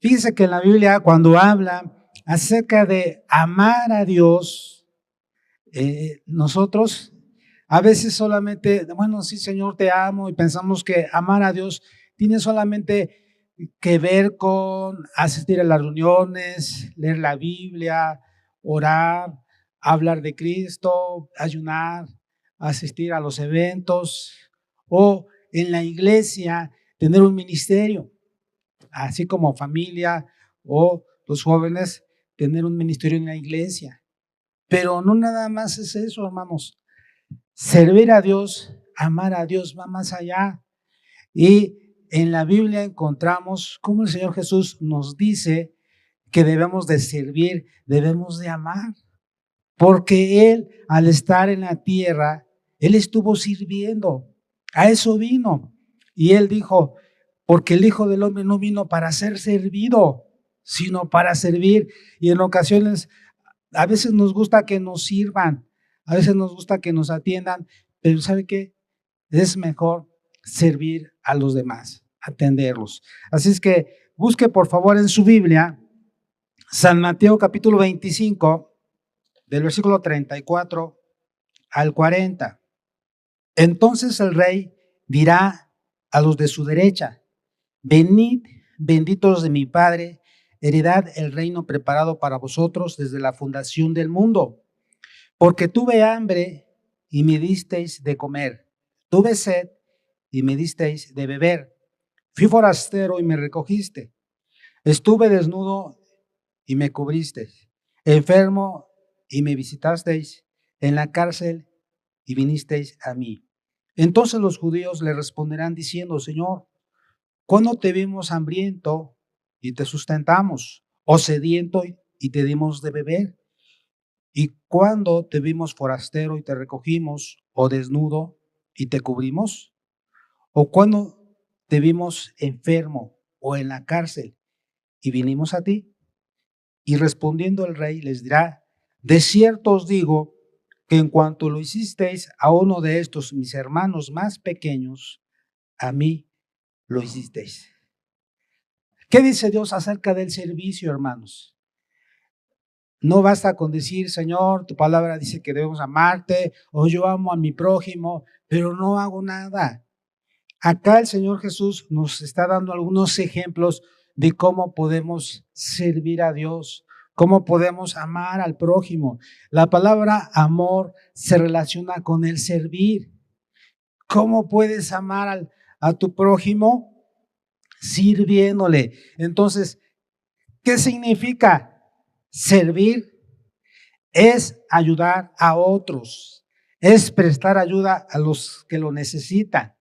Fíjese que en la Biblia, cuando habla acerca de amar a Dios, nosotros a veces solamente, bueno, sí, Señor, te amo, y pensamos que amar a Dios tiene solamente que ver con asistir a las reuniones, leer la Biblia, orar, hablar de Cristo, ayunar, asistir a los eventos o en la iglesia tener un ministerio, así como familia o los jóvenes tener un ministerio en la iglesia. Pero no nada más es eso, hermanos. Servir a Dios, amar a Dios va más allá. Y en la Biblia encontramos cómo el Señor Jesús nos dice que debemos de servir, debemos de amar. Porque Él, al estar en la tierra, Él estuvo sirviendo. A eso vino. Y Él dijo, porque el Hijo del Hombre no vino para ser servido, sino para servir. Y en ocasiones, a veces nos gusta que nos sirvan, a veces nos gusta que nos atiendan, pero ¿sabe qué? Es mejor servir a los demás, atenderlos. Así es que busque por favor en su Biblia San Mateo capítulo 25, del versículo 34 al 40. Entonces el rey dirá a los de su derecha, venid, benditos de mi Padre, heredad el reino preparado para vosotros desde la fundación del mundo. Porque tuve hambre y me disteis de comer, tuve sed y me disteis de beber, fui forastero y me recogiste, estuve desnudo y me cubristeis, enfermo y me visitasteis, en la cárcel y vinisteis a mí. Entonces los judíos le responderán diciendo, Señor, ¿cuándo te vimos hambriento y te sustentamos, o sediento y te dimos de beber? ¿Y cuándo te vimos forastero y te recogimos, o desnudo y te cubrimos? ¿O cuándo te vimos enfermo o en la cárcel y vinimos a ti? Y respondiendo el rey les dirá, de cierto os digo que en cuanto lo hicisteis a uno de estos mis hermanos más pequeños, a mí lo hicisteis. ¿Qué dice Dios acerca del servicio, hermanos? No basta con decir, Señor, tu palabra dice que debemos amarte, o yo amo a mi prójimo, pero no hago nada. Acá el Señor Jesús nos está dando algunos ejemplos de cómo podemos servir a Dios, cómo podemos amar al prójimo. La palabra amor se relaciona con el servir. ¿Cómo puedes amar a tu prójimo? Sirviéndole. Entonces, ¿qué significa servir? Es ayudar a otros, es prestar ayuda a los que lo necesitan.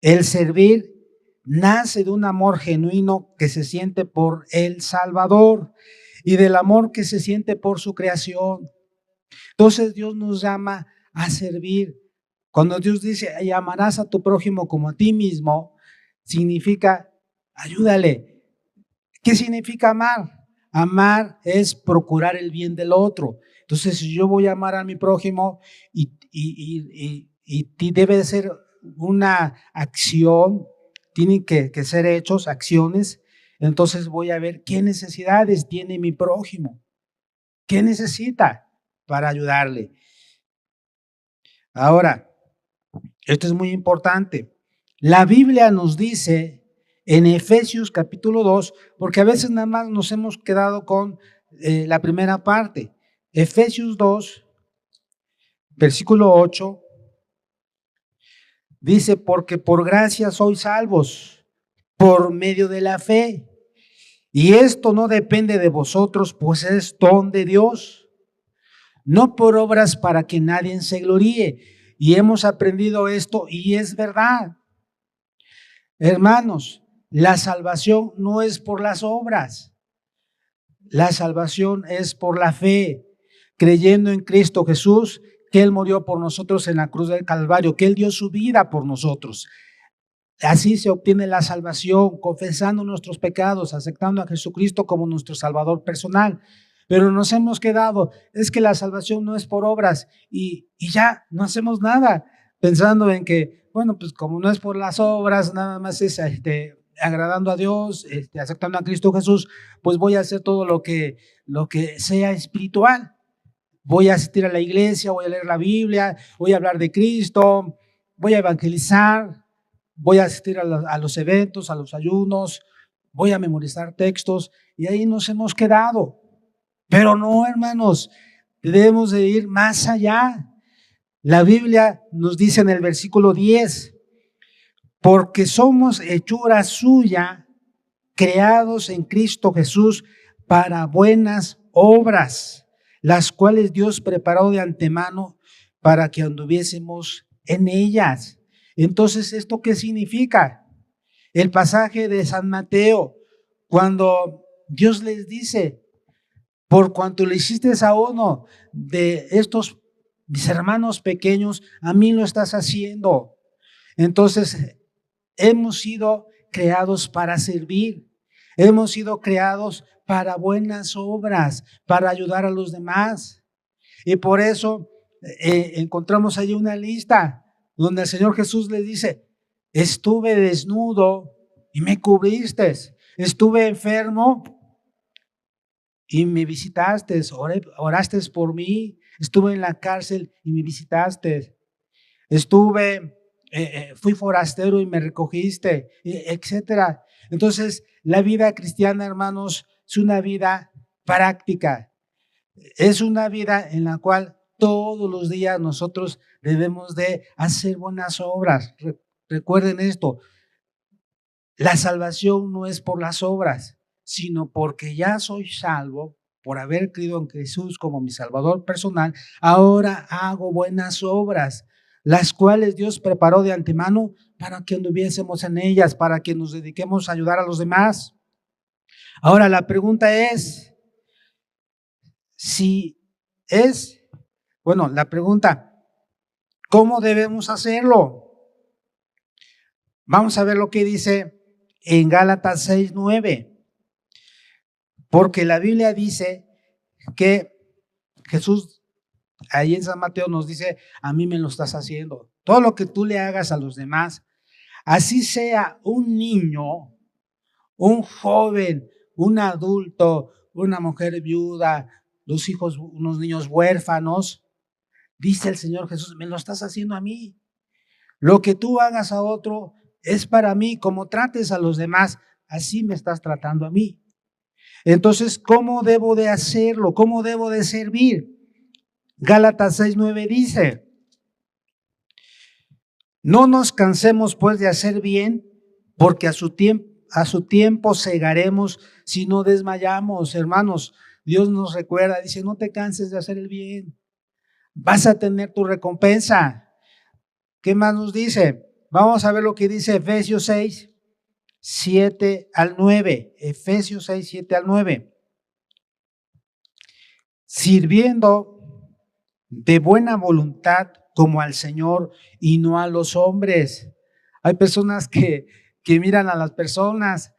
El servir nace de un amor genuino que se siente por el Salvador y del amor que se siente por su creación. Entonces Dios nos llama a servir. Cuando Dios dice, y amarás a tu prójimo como a ti mismo, significa ayúdale. ¿Qué significa amar? Amar es procurar el bien del otro. Entonces, si yo voy a amar a mi prójimo y debe ser una acción, tienen que ser hechos, acciones, entonces voy a ver qué necesidades tiene mi prójimo, qué necesita para ayudarle. Ahora, esto es muy importante. La Biblia nos dice en Efesios capítulo 2, porque a veces nada más nos hemos quedado con la primera parte. Efesios 2, versículo 8, dice, porque por gracia sois salvos, por medio de la fe. Y esto no depende de vosotros, pues es don de Dios, no por obras para que nadie se gloríe. Y hemos aprendido esto y es verdad. Hermanos, la salvación no es por las obras. La salvación es por la fe, creyendo en Cristo Jesús, que Él murió por nosotros en la cruz del Calvario, que Él dio su vida por nosotros. Así se obtiene la salvación, confesando nuestros pecados, aceptando a Jesucristo como nuestro Salvador personal. Pero nos hemos quedado, es que la salvación no es por obras y ya no hacemos nada, pensando en que, bueno, pues como no es por las obras, nada más es agradando a Dios, aceptando a Cristo Jesús, pues voy a hacer todo lo que sea espiritual. Voy a asistir a la iglesia, voy a leer la Biblia, voy a hablar de Cristo, voy a evangelizar, voy a asistir a los eventos, a los ayunos, voy a memorizar textos, y ahí nos hemos quedado. Pero no, hermanos, debemos de ir más allá. La Biblia nos dice en el versículo 10, porque somos hechura suya, creados en Cristo Jesús para buenas obras, las cuales Dios preparó de antemano para que anduviésemos en ellas. Entonces, ¿esto qué significa? El pasaje de San Mateo, cuando Dios les dice, por cuanto le hiciste a uno de estos mis hermanos pequeños, a mí lo estás haciendo. Entonces, hemos sido creados para servir. Hemos sido creados para buenas obras, para ayudar a los demás. Y por eso encontramos allí una lista donde el Señor Jesús les dice, estuve desnudo y me cubriste, estuve enfermo y me visitaste, oraste por mí, estuve en la cárcel y me visitaste, fui forastero y me recogiste, etcétera. Entonces, la vida cristiana, hermanos, es una vida práctica, es una vida en la cual todos los días nosotros debemos de hacer buenas obras. Recuerden esto, la salvación no es por las obras, sino porque ya soy salvo por haber creído en Jesús como mi Salvador personal. Ahora hago buenas obras, las cuales Dios preparó de antemano para que anduviésemos en ellas, para que nos dediquemos a ayudar a los demás. Ahora la pregunta es, la pregunta, ¿cómo debemos hacerlo? Vamos a ver lo que dice en Gálatas 6:9, porque la Biblia dice que Jesús, ahí en San Mateo nos dice, a mí me lo estás haciendo. Todo lo que tú le hagas a los demás, así sea un niño, un joven, un adulto, una mujer viuda, los hijos, unos niños huérfanos, dice el Señor Jesús, me lo estás haciendo a mí. Lo que tú hagas a otro es para mí, como trates a los demás, así me estás tratando a mí. Entonces, ¿cómo debo de hacerlo? ¿Cómo debo de servir? Gálatas 6:9 dice, no nos cansemos pues de hacer bien, porque a su tiempo segaremos si no desmayamos. Hermanos, Dios nos recuerda, dice, no te canses de hacer el bien, vas a tener tu recompensa. ¿Qué más nos dice? Vamos a ver lo que dice Efesios 6:7-9. Efesios 6:7-9. Sirviendo de buena voluntad como al Señor y no a los hombres. Hay personas que miran a las personas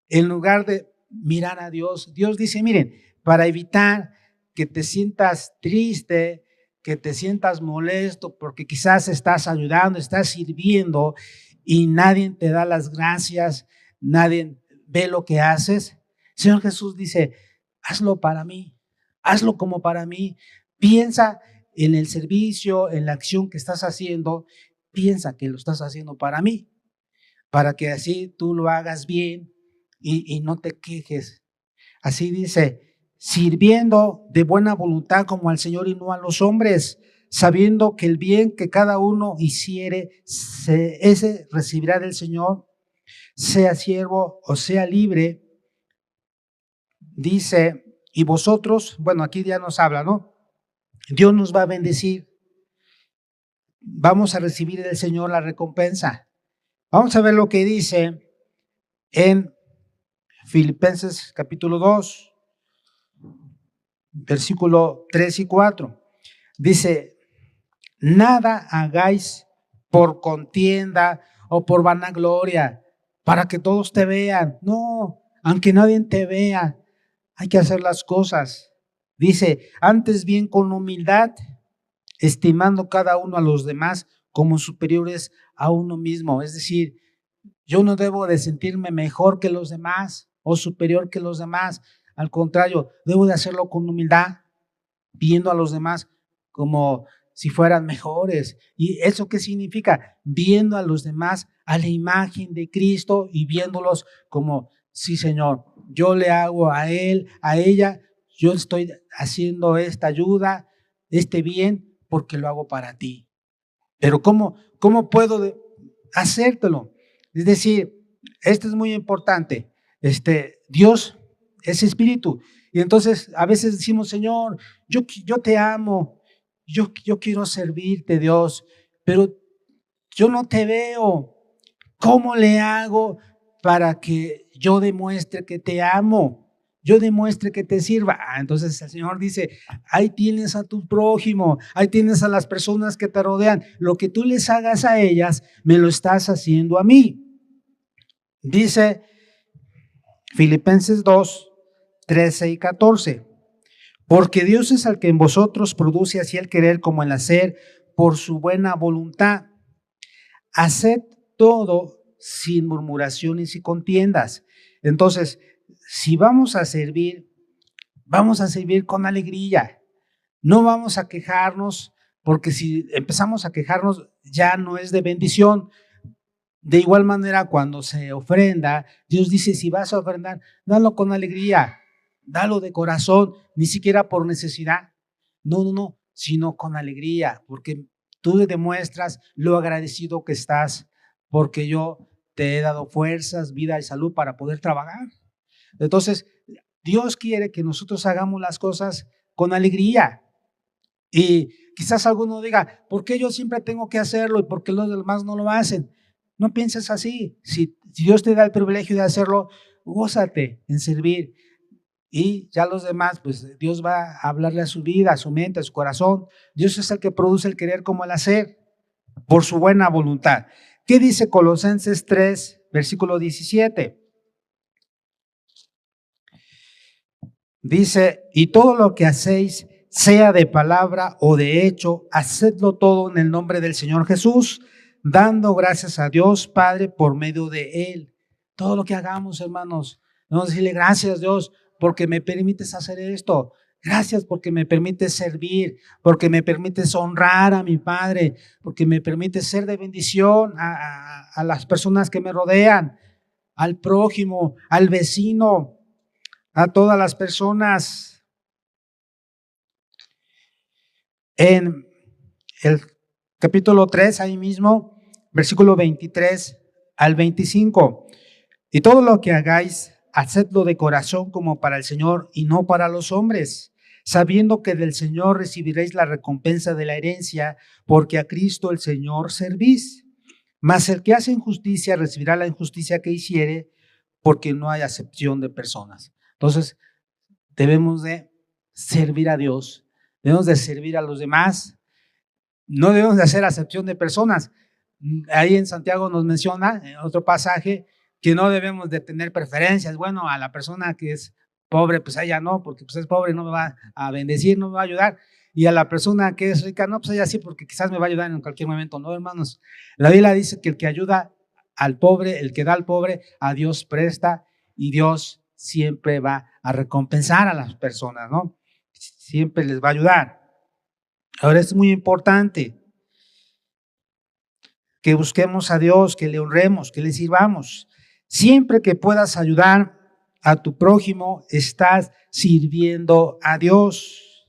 en lugar de mirar a Dios. Dios dice, miren, para evitar que te sientas triste, que te sientas molesto, porque quizás estás ayudando, estás sirviendo y nadie te da las gracias, nadie ve lo que haces. Señor Jesús dice, hazlo para mí, hazlo como para mí. Piensa en el servicio, en la acción que estás haciendo, piensa que lo estás haciendo para mí, para que así tú lo hagas bien y no te quejes. Así dice, sirviendo de buena voluntad como al Señor y no a los hombres, sabiendo que el bien que cada uno hiciere, ese recibirá del Señor, sea siervo o sea libre. Dice, y vosotros, bueno, aquí ya nos habla, ¿no? Dios nos va a bendecir, vamos a recibir del Señor la recompensa. Vamos a ver lo que dice en Filipenses capítulo 2, versículo 3 y 4. Dice, nada hagáis por contienda o por vanagloria, para que todos te vean. No, aunque nadie te vea, hay que hacer las cosas. Dice, antes bien con humildad, estimando cada uno a los demás como superiores a uno mismo. Es decir, Yo no debo de sentirme mejor que los demás o superior que los demás. Al contrario, debo de hacerlo con humildad, viendo a los demás como si fueran mejores. ¿Y eso qué significa? Viendo a los demás a la imagen de Cristo y viéndolos como, sí, Señor, yo le hago a él, a ella, yo estoy haciendo esta ayuda, este bien, porque lo hago para ti. Pero ¿cómo puedo hacértelo? Es decir, esto es muy importante. Dios es espíritu. Y entonces a veces decimos, Señor, yo te amo, yo quiero servirte, Dios, pero yo no te veo. ¿Cómo le hago para que yo demuestre que te amo? Yo demuestre que te sirva. Entonces el Señor dice, ahí tienes a tu prójimo, ahí tienes a las personas que te rodean. Lo que tú les hagas a ellas, me lo estás haciendo a mí. Dice Filipenses 2, 13 y 14. Porque Dios es el que en vosotros produce así el querer como el hacer por su buena voluntad. Haced todo sin murmuraciones y contiendas. Entonces, si vamos a servir con alegría. No vamos a quejarnos, porque si empezamos a quejarnos ya no es de bendición. De igual manera, cuando se ofrenda, Dios dice, si vas a ofrendar, dalo con alegría, dalo de corazón, ni siquiera por necesidad. No, sino con alegría, porque tú demuestras lo agradecido que estás, porque yo te he dado fuerzas, vida y salud para poder trabajar. Entonces, Dios quiere que nosotros hagamos las cosas con alegría. Y quizás alguno diga, ¿por qué yo siempre tengo que hacerlo y por qué los demás no lo hacen? No pienses así. Si Dios te da el privilegio de hacerlo, gózate en servir. Y ya los demás, pues Dios va a hablarle a su vida, a su mente, a su corazón. Dios es el que produce el querer como el hacer, por su buena voluntad. ¿Qué dice Colosenses 3, versículo 17? Dice, y todo lo que hacéis, sea de palabra o de hecho, hacedlo todo en el nombre del Señor Jesús, dando gracias a Dios Padre por medio de Él. Todo lo que hagamos, hermanos, vamos a decirle gracias, Dios, porque me permites hacer esto. Gracias porque me permites servir, porque me permites honrar a mi Padre, porque me permites ser de bendición a las personas que me rodean, al prójimo, al vecino, a todas las personas. En el capítulo 3, ahí mismo, versículo 23 al 25. Y todo lo que hagáis, hacedlo de corazón como para el Señor y no para los hombres, sabiendo que del Señor recibiréis la recompensa de la herencia, porque a Cristo el Señor servís. Mas el que hace injusticia recibirá la injusticia que hiciere, porque no hay acepción de personas. Entonces, debemos de servir a Dios, debemos de servir a los demás, no debemos de hacer acepción de personas. Ahí en Santiago nos menciona, en otro pasaje, que no debemos de tener preferencias. Bueno, a la persona que es pobre, pues a ella no, porque pues es pobre, no me va a bendecir, no me va a ayudar. Y a la persona que es rica, no, pues ella sí, porque quizás me va a ayudar en cualquier momento. No, hermanos, la Biblia dice que el que ayuda al pobre, el que da al pobre, a Dios presta, y Dios siempre va a recompensar a las personas, ¿no? Siempre les va a ayudar. Ahora es muy importante que busquemos a Dios, que le honremos, que le sirvamos. Siempre que puedas ayudar a tu prójimo, estás sirviendo a Dios.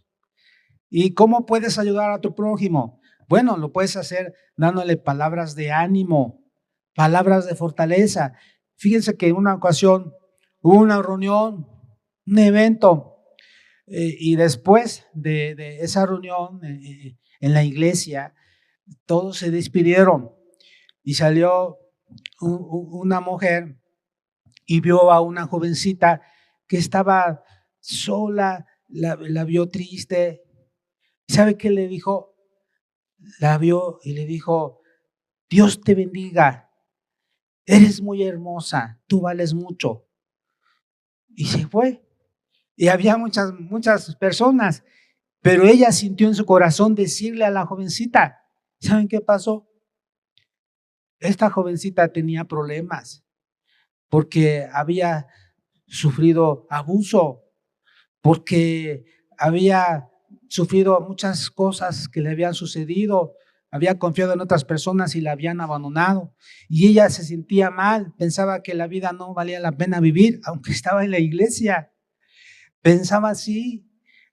¿Y cómo puedes ayudar a tu prójimo? Bueno, lo puedes hacer dándole palabras de ánimo, palabras de fortaleza. Fíjense que en una ocasión hubo una reunión, un evento, y después de esa reunión en la iglesia, todos se despidieron y salió una mujer y vio a una jovencita que estaba sola, la vio triste. ¿Sabe qué le dijo? La vio y le dijo, Dios te bendiga, eres muy hermosa, tú vales mucho. Y se fue. Y había muchas personas, pero ella sintió en su corazón decirle a la jovencita, ¿saben qué pasó? esta jovencita tenía problemas porque había sufrido abuso, porque había sufrido muchas cosas que le habían sucedido, había confiado en otras personas y la habían abandonado. Y ella se sentía mal, pensaba que la vida no valía la pena vivir, aunque estaba en la iglesia. Pensaba así.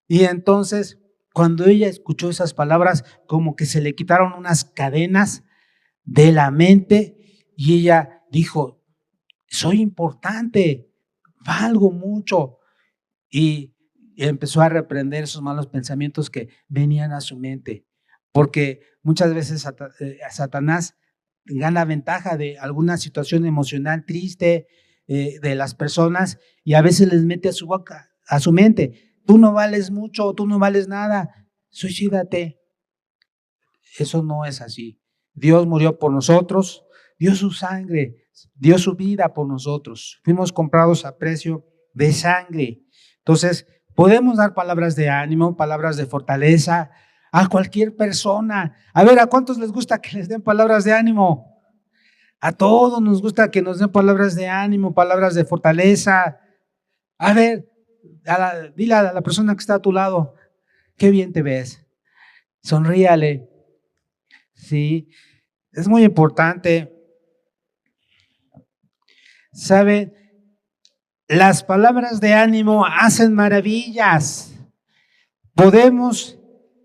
Y entonces, cuando ella escuchó esas palabras, como que se le quitaron unas cadenas de la mente y ella dijo, soy importante, valgo mucho. Y empezó a reprender esos malos pensamientos que venían a su mente, porque muchas veces Satanás gana ventaja de alguna situación emocional triste de las personas y a veces les mete a su boca, a su mente, tú no vales mucho, tú no vales nada, suicídate. Eso no es así. Dios murió por nosotros, dio su sangre, dio su vida por nosotros. Fuimos comprados a precio de sangre. Entonces, podemos dar palabras de ánimo, palabras de fortaleza a cualquier persona. A ver, ¿a cuántos les gusta que les den palabras de ánimo? A todos nos gusta que nos den palabras de ánimo, palabras de fortaleza. A ver, dile a la persona que está a tu lado, qué bien te ves. Sonríale. Sí, es muy importante. ¿Sabe? Las palabras de ánimo hacen maravillas. Podemos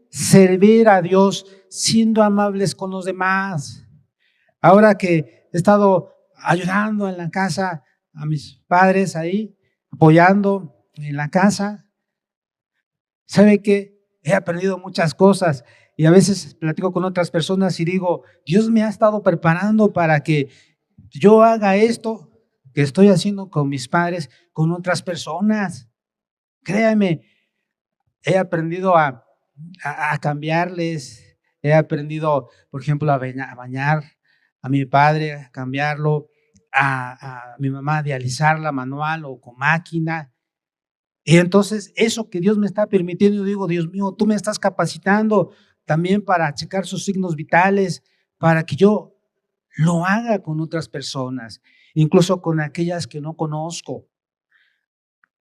servir a Dios siendo amables con los demás. Ahora que he estado ayudando en la casa a mis padres ahí, apoyando en la casa, ¿sabe qué? He aprendido muchas cosas y a veces platico con otras personas y digo, Dios me ha estado preparando para que yo haga esto que estoy haciendo con mis padres, con otras personas. Créanme, he aprendido a cambiarles, he aprendido, por ejemplo, a bañar a mi padre, a cambiarlo, a mi mamá a dializarla manual o con máquina. Y entonces eso que Dios me está permitiendo, yo digo, Dios mío, tú me estás capacitando también para checar sus signos vitales, para que yo lo haga con otras personas, incluso con aquellas que no conozco.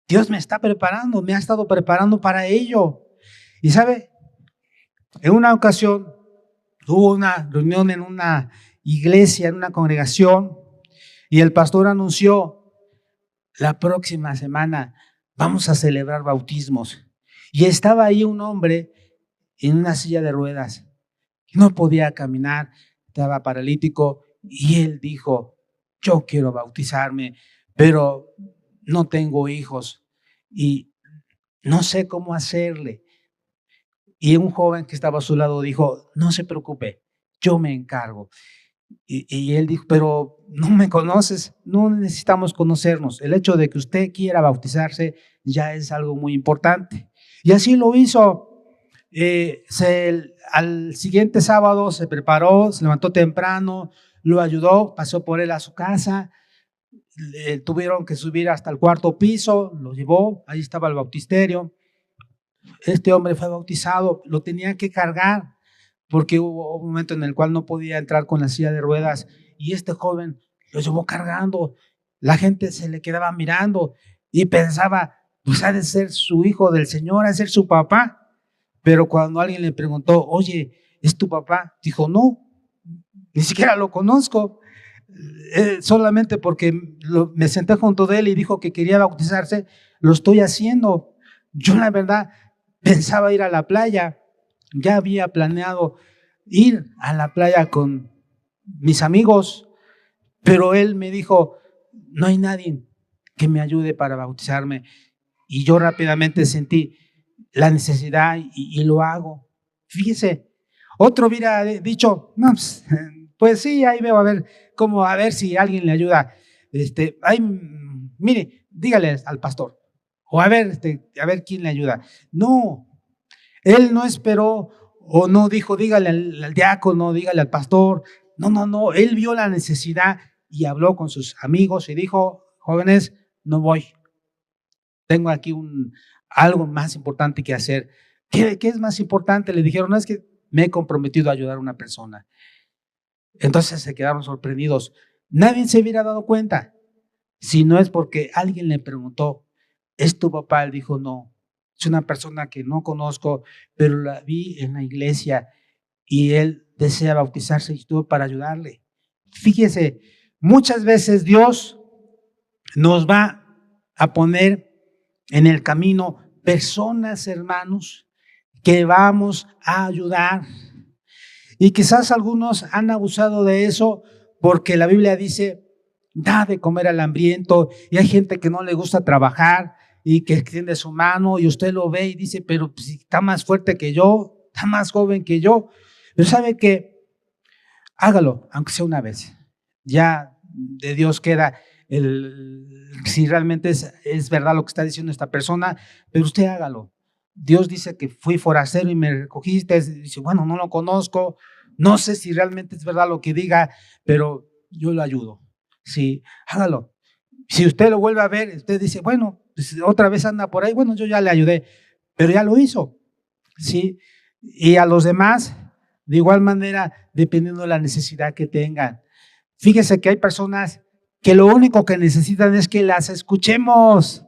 Dios me está preparando, me ha estado preparando para ello. Y sabe, en una ocasión hubo una reunión en una iglesia, en una congregación, y el pastor anunció, la próxima semana vamos a celebrar bautismos. Y estaba ahí un hombre en una silla de ruedas, no podía caminar, estaba paralítico, y él dijo, yo quiero bautizarme, pero no tengo hijos y no sé cómo hacerle. Y un joven que estaba a su lado dijo, no se preocupe, yo me encargo. Y él dijo, pero no me conoces, no necesitamos conocernos. El hecho de que usted quiera bautizarse ya es algo muy importante. Y así lo hizo. Al siguiente sábado se preparó, se levantó temprano, lo ayudó, pasó por él a su casa, tuvieron que subir hasta el cuarto piso, lo llevó, ahí estaba el bautisterio. Este hombre fue bautizado, lo tenían que cargar porque hubo un momento en el cual no podía entrar con la silla de ruedas y este joven lo llevó cargando. La gente se le quedaba mirando y pensaba, pues ha de ser su hijo del Señor, ha de ser su papá. Pero cuando alguien le preguntó, oye, ¿es tu papá? Dijo, no, ni siquiera lo conozco. Solamente porque me senté junto de él y dijo que quería bautizarse, lo estoy haciendo. Yo la verdad pensaba ir a la playa, ya había planeado ir a la playa con mis amigos, pero él me dijo, no hay nadie que me ayude para bautizarme. Y yo rápidamente sentí la necesidad y lo hago. Fíjese, otro hubiera dicho, no, pues sí, ahí veo a ver cómo, a ver si alguien le ayuda. Ay, mire, dígale al pastor, o a ver quién le ayuda. No, él no esperó o no dijo, dígale al diácono, dígale al pastor. No, no, no, él vio la necesidad y habló con sus amigos y dijo, jóvenes, no voy. Tengo aquí algo más importante que hacer. ¿Qué es más importante? Le dijeron, no es que me he comprometido a ayudar a una persona. Entonces se quedaron sorprendidos. Nadie se hubiera dado cuenta si no es porque alguien le preguntó, ¿es tu papá? Él dijo, no, es una persona que no conozco, pero la vi en la iglesia y él desea bautizarse y estuve para ayudarle. Fíjese, muchas veces Dios nos va a poner en el camino personas, hermanos, que vamos a ayudar. Y quizás algunos han abusado de eso porque la Biblia dice, da de comer al hambriento, y hay gente que no le gusta trabajar y que extiende su mano y usted lo ve y dice, pero si está más fuerte que yo, está más joven que yo. Pero sabe que hágalo, aunque sea una vez. Ya de Dios queda si realmente es verdad lo que está diciendo esta persona, pero usted hágalo. Dios dice que fui forastero y me recogiste. Dice, bueno, no lo conozco, no sé si realmente es verdad lo que diga, pero yo lo ayudo. Sí, hágalo. Si usted lo vuelve a ver, usted dice, bueno, pues otra vez anda por ahí, bueno, yo ya le ayudé, pero ya lo hizo. Sí, y a los demás, de igual manera, dependiendo de la necesidad que tengan. Fíjese que hay personas que lo único que necesitan es que las escuchemos.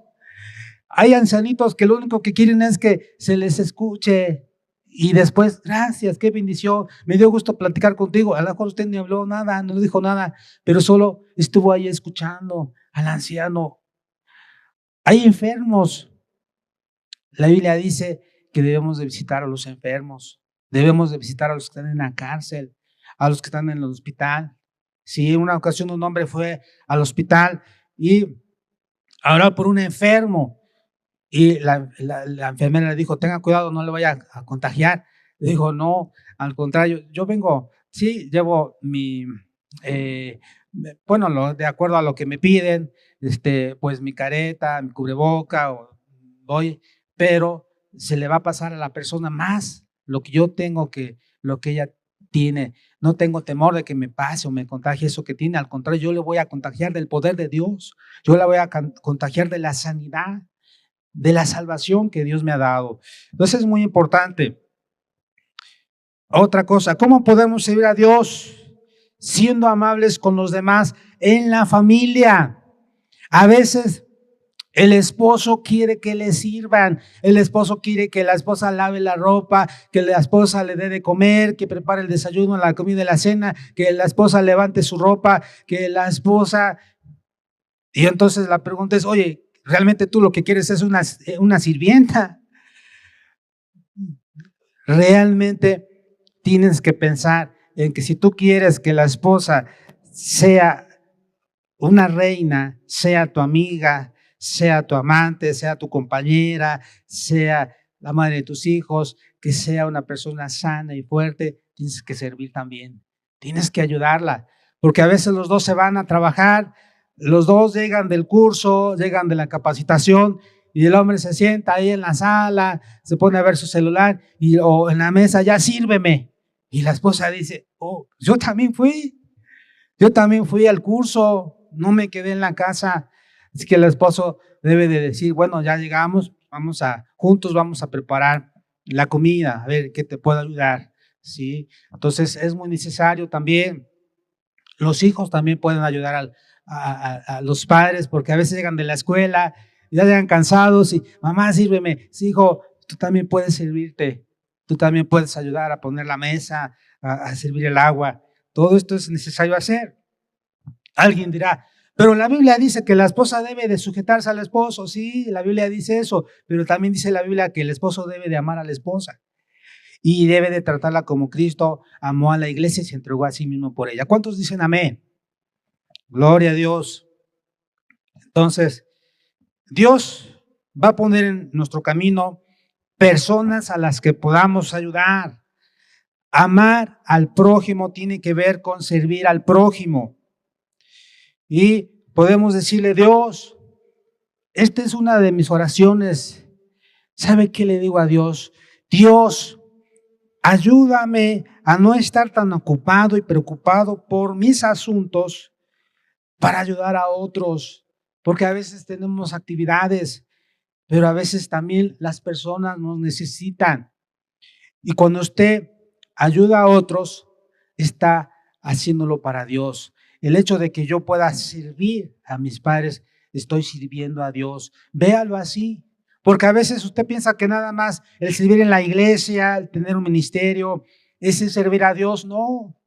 Hay ancianitos que lo único que quieren es que se les escuche. Y después, gracias, qué bendición, me dio gusto platicar contigo. A lo mejor usted ni habló nada, no dijo nada, pero solo estuvo ahí escuchando al anciano. Hay enfermos. La Biblia dice que debemos de visitar a los enfermos, debemos de visitar a los que están en la cárcel, a los que están en el hospital. Sí, una ocasión un hombre fue al hospital y habló por un enfermo y la enfermera le dijo, tenga cuidado, no le vaya a contagiar. Le dijo, no, al contrario, yo vengo, sí, llevo eh, bueno, de acuerdo a lo que me piden, pues mi careta, mi cubreboca, voy, pero se le va a pasar a la persona más lo que yo tengo que, lo que ella tiene. No tengo temor de que me pase o me contagie eso que tiene. Al contrario, yo le voy a contagiar del poder de Dios. Yo la voy a contagiar de la sanidad, de la salvación que Dios me ha dado. Entonces es muy importante. Otra cosa, ¿cómo podemos servir a Dios? Siendo amables con los demás en la familia. A veces el esposo quiere que le sirvan, el esposo quiere que la esposa lave la ropa, que la esposa le dé de comer, que prepare el desayuno, la comida y la cena, que la esposa levante su ropa, que la esposa... Y entonces la pregunta es, oye, ¿realmente tú lo que quieres es una sirvienta? Realmente tienes que pensar en que si tú quieres que la esposa sea una reina, sea tu amiga, sea tu amante, sea tu compañera, sea la madre de tus hijos, que sea una persona sana y fuerte, tienes que servir también. Tienes que ayudarla, porque a veces los dos se van a trabajar, los dos llegan del curso, llegan de la capacitación y el hombre se sienta ahí en la sala, se pone a ver su celular o en la mesa, ya sírveme. Y la esposa dice, oh, yo también fui al curso, no me quedé en la casa. Así que el esposo debe de decir, bueno, ya llegamos, juntos vamos a preparar la comida, a ver qué te puedo ayudar. ¿Sí? Entonces es muy necesario también. Los hijos también pueden ayudar a los padres, porque a veces llegan de la escuela, ya llegan cansados y mamá, sírveme. Sí, hijo, tú también puedes servirte, tú también puedes ayudar a poner la mesa, a servir el agua. Todo esto es necesario hacer. Alguien dirá, pero la Biblia dice que la esposa debe de sujetarse al esposo. Sí, la Biblia dice eso, pero también dice la Biblia que el esposo debe de amar a la esposa y debe de tratarla como Cristo amó a la iglesia y se entregó a sí mismo por ella. ¿Cuántos dicen amén? Gloria a Dios. Entonces, Dios va a poner en nuestro camino personas a las que podamos ayudar. Amar al prójimo tiene que ver con servir al prójimo. Y podemos decirle, Dios, esta es una de mis oraciones. ¿Sabe qué le digo a Dios? Dios, ayúdame a no estar tan ocupado y preocupado por mis asuntos para ayudar a otros, porque a veces tenemos actividades, pero a veces también las personas nos necesitan. Y cuando usted ayuda a otros, está haciéndolo para Dios. El hecho de que yo pueda servir a mis padres, estoy sirviendo a Dios. Véalo así. Porque a veces usted piensa que nada más el servir en la iglesia, el tener un ministerio, es el servir a Dios. No.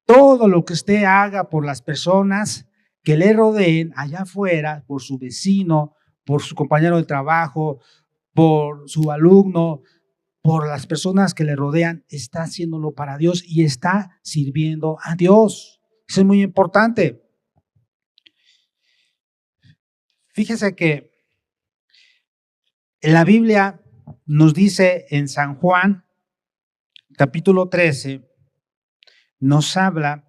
Todo lo que usted haga por las personas que le rodeen allá afuera, por su vecino, por su compañero de trabajo, por su alumno, por las personas que le rodean, está haciéndolo para Dios y está sirviendo a Dios. Eso es muy importante. Fíjese que en la Biblia nos dice en San Juan, capítulo 13, nos habla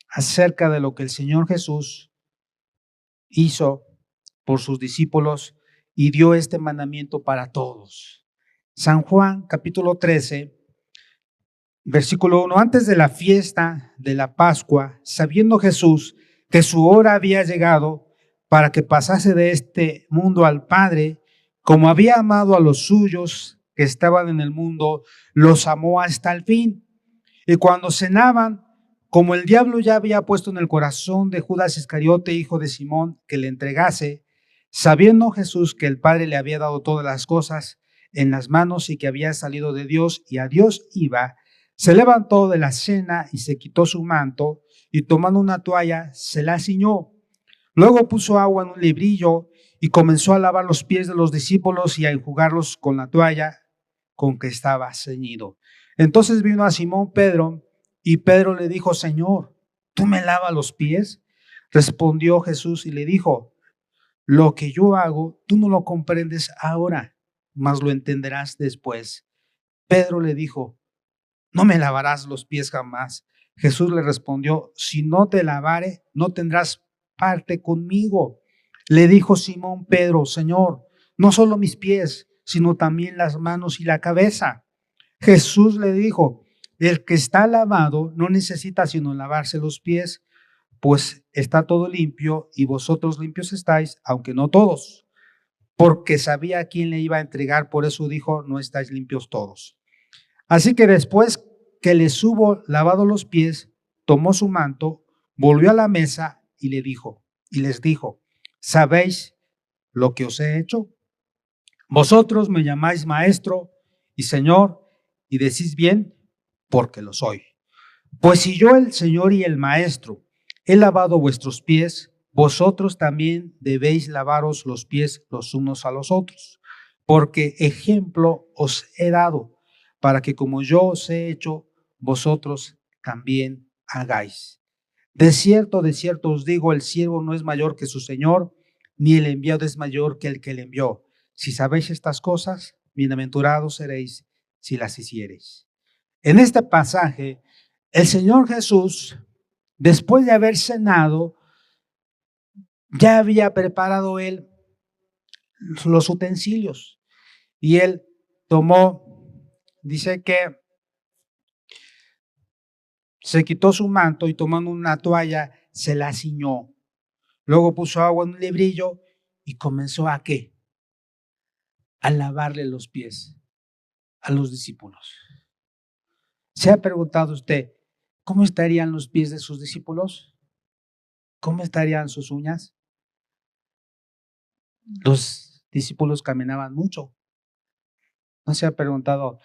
acerca de lo que el Señor Jesús hizo por sus discípulos y dio este mandamiento para todos. San Juan, capítulo 13, versículo 1. Antes de la fiesta de la Pascua, sabiendo Jesús que su hora había llegado para que pasase de este mundo al Padre, como había amado a los suyos que estaban en el mundo, los amó hasta el fin. Y cuando cenaban, como el diablo ya había puesto en el corazón de Judas Iscariote, hijo de Simón, que le entregase, sabiendo Jesús que el Padre le había dado todas las cosas en las manos y que había salido de Dios y a Dios iba, se levantó de la cena y se quitó su manto y tomando una toalla se la ciñó. Luego puso agua en un librillo y comenzó a lavar los pies de los discípulos y a enjugarlos con la toalla con que estaba ceñido. Entonces vino a Simón Pedro y Pedro le dijo: Señor, ¿tú me lavas los pies? Respondió Jesús y le dijo: lo que yo hago, tú no lo comprendes ahora, mas lo entenderás después. Pedro le dijo: no me lavarás los pies jamás. Jesús le respondió: si no te lavare, no tendrás parte conmigo. Le dijo Simón Pedro: Señor, no solo mis pies, sino también las manos y la cabeza. Jesús le dijo: el que está lavado no necesita sino lavarse los pies, pues está todo limpio y vosotros limpios estáis, aunque no todos. Porque sabía a quién le iba a entregar, por eso dijo: no estáis limpios todos. Así que después que les hubo lavado los pies, tomó su manto, volvió a la mesa y les dijo: ¿sabéis lo que os he hecho? Vosotros me llamáis maestro y señor, y decís bien, porque lo soy. Pues si yo, el Señor y el Maestro, he lavado vuestros pies, vosotros también debéis lavaros los pies los unos a los otros, porque ejemplo os he dado, para que como yo os he hecho, vosotros también hagáis. De cierto os digo, el siervo no es mayor que su Señor, ni el enviado es mayor que el que le envió. Si sabéis estas cosas, bienaventurados seréis si las hiciereis. En este pasaje, el Señor Jesús, después de haber cenado, ya había preparado él los utensilios y él tomó, dice que se quitó su manto y tomando una toalla se la ciñó. Luego puso agua en un librillo y comenzó ¿a qué? A lavarle los pies a los discípulos. ¿Se ha preguntado usted cómo estarían los pies de sus discípulos? ¿Cómo estarían sus uñas? Los discípulos caminaban mucho. ¿No se ha preguntado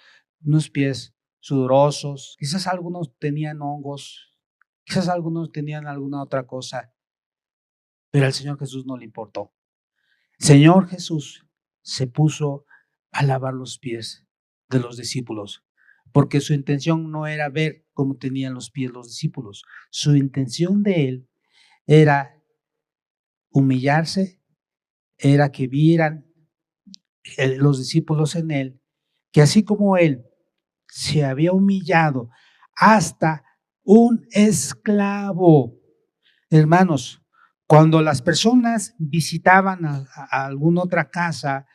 unos pies sudorosos? Quizás algunos tenían hongos, quizás algunos tenían alguna otra cosa, pero al Señor Jesús no le importó. Señor Jesús se puso a lavar los pies de los discípulos, porque su intención no era ver cómo tenían los pies los discípulos. Su intención de él era humillarse, era que vieran los discípulos en él, que así como él se había humillado hasta un esclavo. Hermanos, cuando las personas visitaban a alguna otra casa,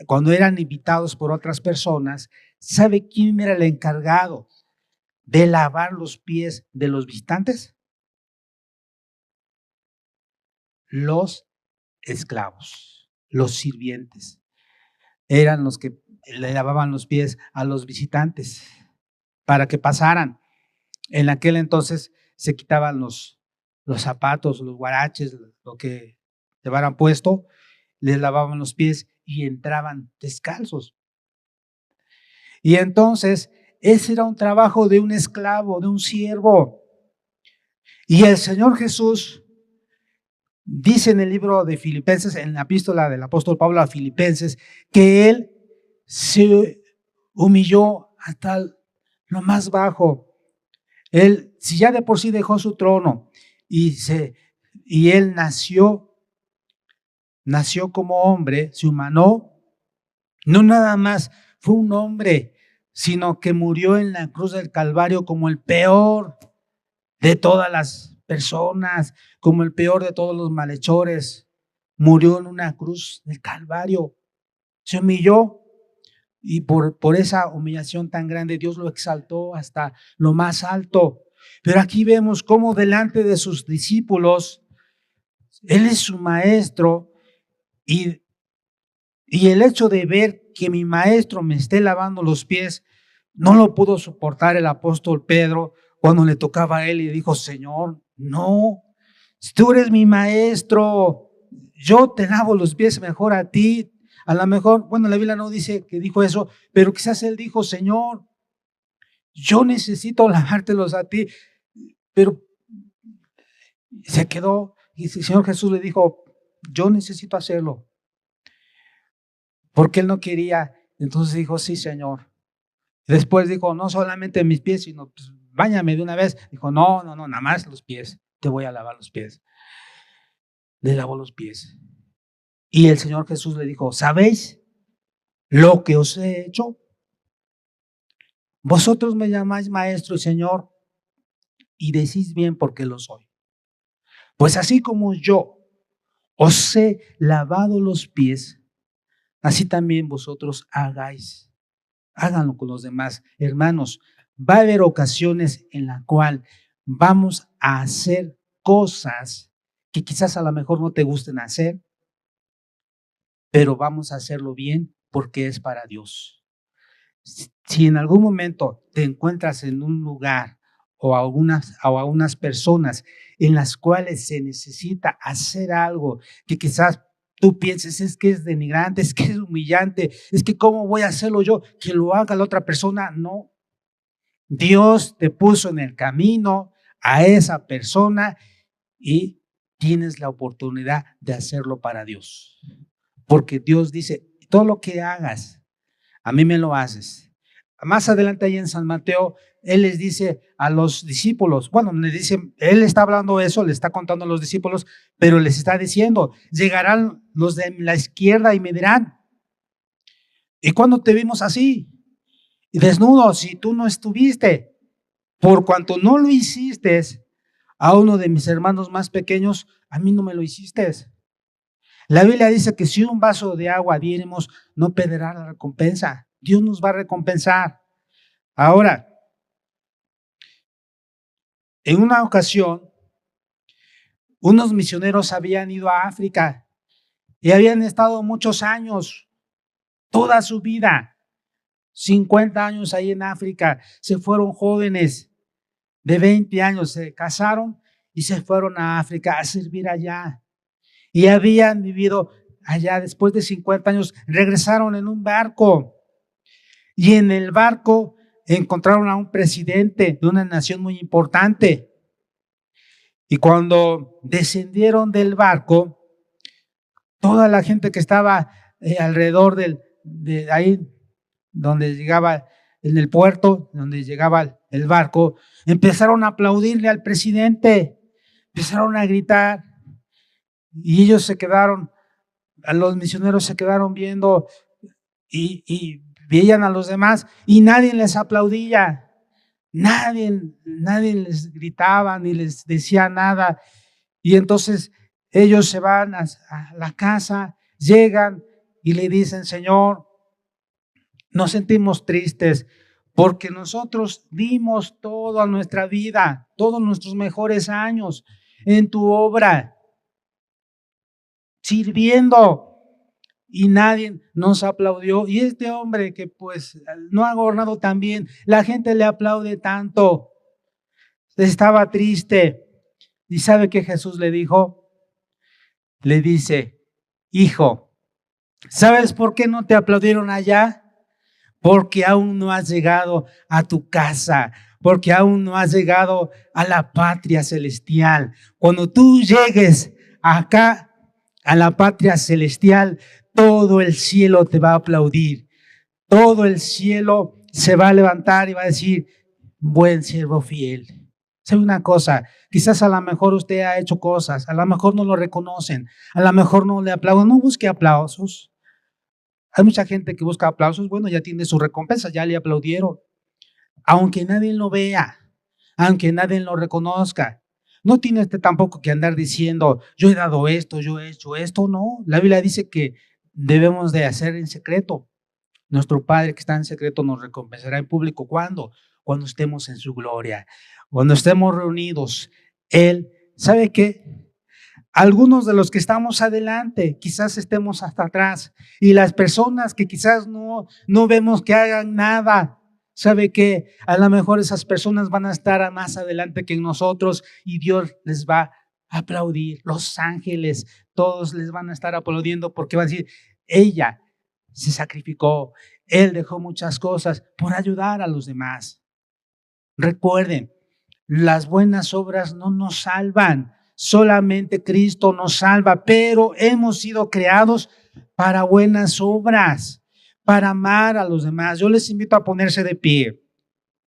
cuando eran invitados por otras personas, ¿sabe quién era el encargado de lavar los pies de los visitantes? Los esclavos, los sirvientes. Eran los que le lavaban los pies a los visitantes para que pasaran. En aquel entonces se quitaban los zapatos, los guaraches, lo que llevaran puesto, les lavaban los pies y entraban descalzos. Y entonces, ese era un trabajo de un esclavo, de un siervo. Y el Señor Jesús dice en el libro de Filipenses, en la epístola del apóstol Pablo a Filipenses, que Él se humilló hasta lo más bajo. Él, si ya de por sí dejó su trono y Él nació como hombre, se humanó, no nada más fue un hombre, sino que murió en la cruz del Calvario como el peor de todas las personas, como el peor de todos los malhechores. Murió en una cruz del Calvario, se humilló y por esa humillación tan grande Dios lo exaltó hasta lo más alto. Pero aquí vemos cómo delante de sus discípulos, Él es su maestro y el hecho de ver que mi maestro me esté lavando los pies, no lo pudo soportar el apóstol Pedro cuando le tocaba a él y dijo, Señor, no, tú eres mi maestro, yo te lavo los pies mejor a ti. A lo mejor, bueno, la Biblia no dice que dijo eso, pero quizás él dijo, Señor, yo necesito lavártelos a ti. Pero se quedó y el Señor Jesús le dijo, yo necesito hacerlo. Porque él no quería. Entonces dijo, sí, Señor. Después dijo, no solamente mis pies, sino pues, báñame de una vez. Dijo, no, nada más los pies. Te voy a lavar los pies. Le lavó los pies. Y el Señor Jesús le dijo, ¿sabéis lo que os he hecho? Vosotros me llamáis maestro y Señor y decís bien porque lo soy. Pues así como yo os he lavado los pies, así también vosotros háganlo con los demás. Hermanos, va a haber ocasiones en las cuales vamos a hacer cosas que quizás a lo mejor no te gusten hacer, pero vamos a hacerlo bien porque es para Dios. Si en algún momento te encuentras en un lugar o a unas personas en las cuales se necesita hacer algo que quizás tú pienses es que es denigrante, es que es humillante, es que cómo voy a hacerlo yo, que lo haga la otra persona, no. Dios te puso en el camino a esa persona y tienes la oportunidad de hacerlo para Dios. Porque Dios dice, todo lo que hagas, a mí me lo haces. Más adelante ahí en San Mateo, Él les dice a los discípulos, bueno, les dice, Él está hablando eso, le está contando a los discípulos, pero les está diciendo, llegarán los de la izquierda y me dirán, ¿y cuándo te vimos así? Y desnudo, si tú no estuviste, por cuanto no lo hiciste a uno de mis hermanos más pequeños, a mí no me lo hiciste. La Biblia dice que si un vaso de agua diéremos, no perderá la recompensa. Dios nos va a recompensar. Ahora, en una ocasión, unos misioneros habían ido a África y habían estado muchos años, toda su vida, 50 años ahí en África. Se fueron jóvenes de 20 años, se casaron y se fueron a África a servir allá. Y habían vivido allá después de 50 años, regresaron en un barco y en el barco encontraron a un presidente de una nación muy importante. Y cuando descendieron del barco, toda la gente que estaba alrededor de ahí, donde llegaba, en el puerto, donde llegaba el barco, empezaron a aplaudirle al presidente, empezaron a gritar y ellos se quedaron, a los misioneros se quedaron viendo y veían a los demás y nadie les aplaudía. Nadie les gritaba ni les decía nada. Y entonces ellos se van a la casa, llegan y le dicen, Señor, nos sentimos tristes porque nosotros dimos toda nuestra vida, todos nuestros mejores años en tu obra, sirviendo. Y nadie nos aplaudió. Y este hombre que pues no ha gobernado tan bien, la gente le aplaude tanto. estaba triste. ¿Y sabe qué Jesús le dijo? Le dice, hijo, ¿sabes por qué no te aplaudieron allá? Porque aún no has llegado a tu casa, porque aún no has llegado a la patria celestial. Cuando tú llegues acá a la patria celestial, todo el cielo te va a aplaudir. Todo el cielo se va a levantar y va a decir, buen siervo fiel. ¿Sabe una cosa? Quizás a lo mejor usted ha hecho cosas, a lo mejor no lo reconocen, a lo mejor no le aplauden. No busque aplausos. Hay mucha gente que busca aplausos. Bueno, ya tiene su recompensa, ya le aplaudieron. Aunque nadie lo vea, aunque nadie lo reconozca. No tiene usted tampoco que andar diciendo, yo he dado esto, yo he hecho esto. No, la Biblia dice que debemos de hacer en secreto. Nuestro Padre que está en secreto nos recompensará en público. ¿Cuándo? Cuando estemos en su gloria, cuando estemos reunidos. Él, ¿sabe qué? Algunos de los que estamos adelante, quizás estemos hasta atrás. Y las personas que quizás no vemos que hagan nada, ¿sabe qué? A lo mejor esas personas van a estar más adelante que nosotros y Dios les va a aplaudir. Los ángeles, todos les van a estar aplaudiendo porque van a decir, ella se sacrificó, él dejó muchas cosas por ayudar a los demás. Recuerden, las buenas obras no nos salvan, solamente Cristo nos salva, pero hemos sido creados para buenas obras, para amar a los demás. Yo les invito a ponerse de pie.